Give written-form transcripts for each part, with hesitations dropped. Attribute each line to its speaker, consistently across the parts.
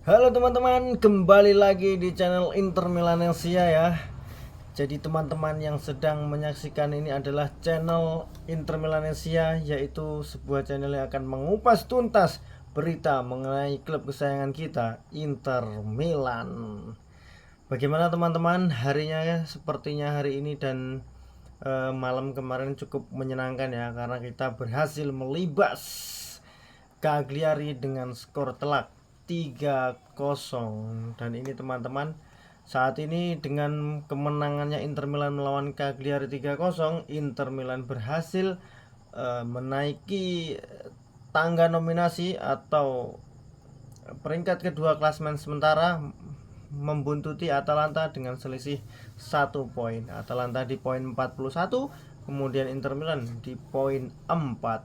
Speaker 1: Halo teman-teman, kembali lagi di channel Inter Milanesia ya. Jadi teman-teman yang sedang menyaksikan ini adalah channel Inter Milanesia, yaitu sebuah channel yang akan mengupas tuntas berita mengenai klub kesayangan kita, Inter Milan. Bagaimana teman-teman harinya ya? Sepertinya hari ini dan malam kemarin cukup menyenangkan ya, karena kita berhasil melibas Cagliari dengan skor telak 3-0. Dan ini teman-teman, saat ini dengan kemenangannya Inter Milan melawan Cagliari 3-0, Inter Milan berhasil menaiki tangga nominasi atau peringkat kedua klasemen sementara, membuntuti Atalanta dengan selisih 1 poin. Atalanta di poin 41, kemudian Inter Milan di poin 40.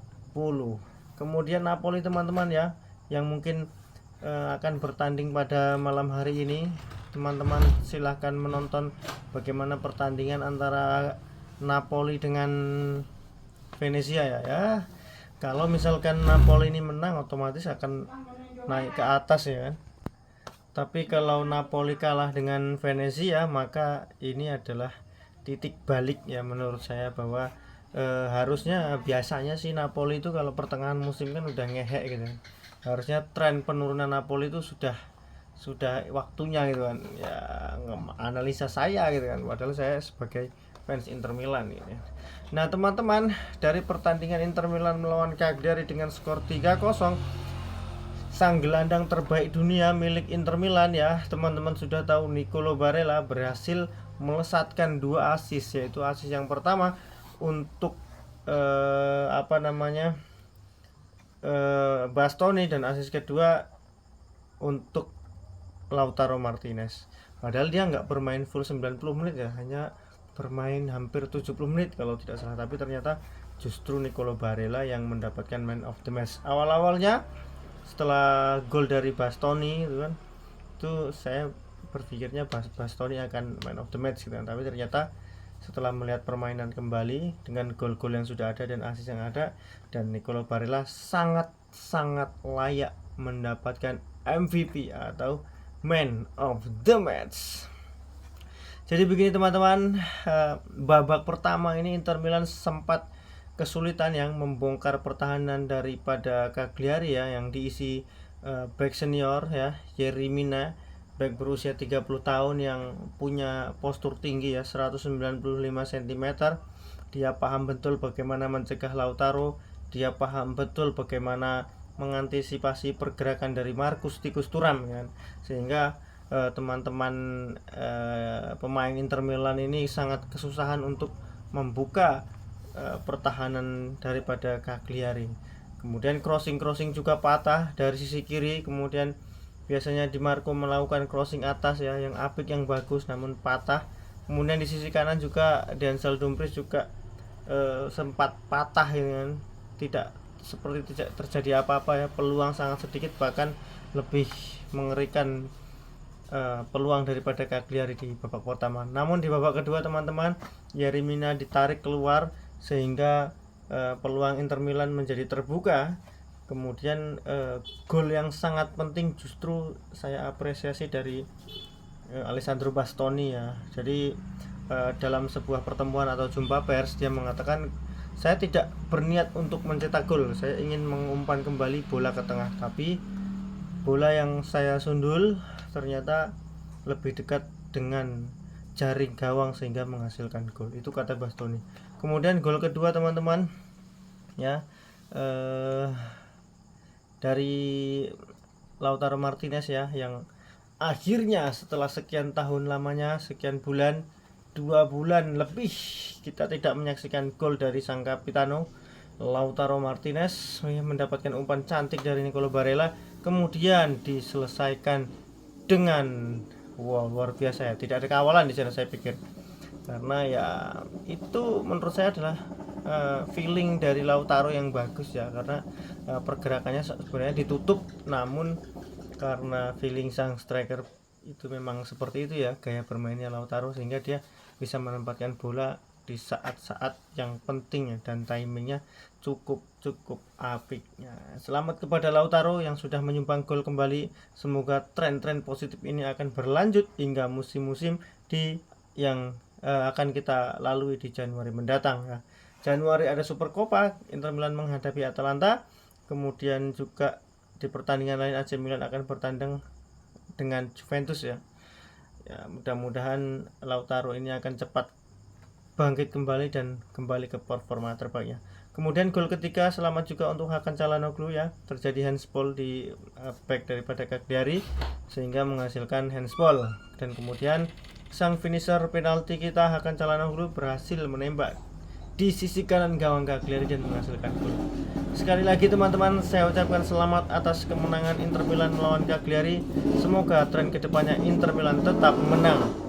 Speaker 1: Kemudian Napoli teman-teman ya, yang mungkin akan bertanding pada malam hari ini. Teman-teman silahkan menonton bagaimana pertandingan antara Napoli dengan Venezia ya. Kalau misalkan Napoli ini menang, otomatis akan naik ke atas ya kan. Tapi kalau Napoli kalah dengan Venezia, maka ini adalah titik balik ya menurut saya, bahwa harusnya biasanya sih Napoli itu kalau pertengahan musim kan udah ngehek gitu. Harusnya tren penurunan Napoli itu sudah waktunya gitu kan. Ya analisa saya gitu kan. Padahal saya sebagai fans Inter Milan ini. Nah, teman-teman, dari pertandingan Inter Milan melawan Cagliari dengan skor 3-0, sang gelandang terbaik dunia milik Inter Milan ya, teman-teman sudah tahu, Nicolo Barella berhasil melesatkan 2 assist, yaitu assist yang pertama untuk Bastoni, dan assist kedua untuk Lautaro Martinez. Padahal dia nggak bermain full 90 menit ya, hanya bermain hampir 70 menit kalau tidak salah. Tapi ternyata justru Nicolo Barella yang mendapatkan man of the match. Awal-awalnya setelah gol dari Bastoni itu kan, itu saya berpikirnya Bastoni akan man of the match gitu kan. Tapi ternyata setelah melihat permainan kembali dengan gol-gol yang sudah ada dan assist yang ada, dan Nicolo Barella sangat layak mendapatkan MVP atau man of the match. Jadi begini teman-teman, babak pertama ini Inter Milan sempat kesulitan yang membongkar pertahanan daripada Cagliari ya, yang diisi back senior ya, Yerry Mina, back berusia 30 tahun yang punya postur tinggi ya, 195 cm. Dia paham betul bagaimana mencegah Lautaro, dia paham betul bagaimana mengantisipasi pergerakan dari Marcus Tikus Thuram kan. Sehingga teman-teman pemain Inter Milan ini sangat kesusahan untuk membuka pertahanan daripada Cagliari. Kemudian crossing juga patah dari sisi kiri. Kemudian biasanya Di Marco melakukan crossing atas ya, yang apik, yang bagus, namun patah. Kemudian di sisi kanan juga Denzel Dumfries juga sempat patah ya kan. Tidak seperti tidak terjadi apa-apa ya, peluang sangat sedikit, bahkan lebih mengerikan peluang daripada Cagliari di babak pertama. Namun di babak kedua teman-teman, Yerry Mina ditarik keluar sehingga peluang Inter Milan menjadi terbuka. Kemudian gol yang sangat penting justru saya apresiasi dari Alessandro Bastoni ya. Jadi dalam sebuah pertemuan atau jumpa pers, dia mengatakan, saya tidak berniat untuk mencetak gol, saya ingin mengumpan kembali bola ke tengah, tapi bola yang saya sundul ternyata lebih dekat dengan jaring gawang sehingga menghasilkan gol. Itu kata Bastoni. Kemudian gol kedua teman-teman ya, dari Lautaro Martinez ya, yang akhirnya setelah sekian tahun lamanya, sekian bulan, 2 bulan lebih kita tidak menyaksikan gol dari sang kapitano Lautaro Martinez, mendapatkan umpan cantik dari Nicolo Barella, kemudian diselesaikan dengan luar biasa ya, tidak ada kawalan di sana saya pikir, karena ya itu menurut saya adalah feeling dari Lautaro yang bagus ya, karena pergerakannya sebenarnya ditutup, namun karena feeling sang striker itu memang seperti itu ya, gaya bermainnya Lautaro, sehingga dia bisa menempatkan bola di saat-saat yang penting ya, dan timingnya cukup apik ya. Selamat kepada Lautaro yang sudah menyumbang gol kembali. Semoga tren-tren positif ini akan berlanjut hingga musim-musim yang akan kita lalui di Januari mendatang ya. Januari ada Super Copa, Inter Milan menghadapi Atalanta. Kemudian juga di pertandingan lain AC Milan akan bertanding dengan Juventus ya. Ya, mudah-mudahan Lautaro ini akan cepat bangkit kembali dan kembali ke performa terbaiknya. Kemudian gol ketiga selamat juga untuk Hakan Çalhanoğlu ya. Terjadi handsball di back daripada Cagliari sehingga menghasilkan handsball. Dan kemudian sang finisher penalti kita Hakan Çalhanoğlu berhasil menembak di sisi kanan gawang Cagliari dan menghasilkan gol. Sekali lagi teman-teman, saya ucapkan selamat atas kemenangan Inter Milan melawan Cagliari. Semoga tren kedepannya Inter Milan tetap menang.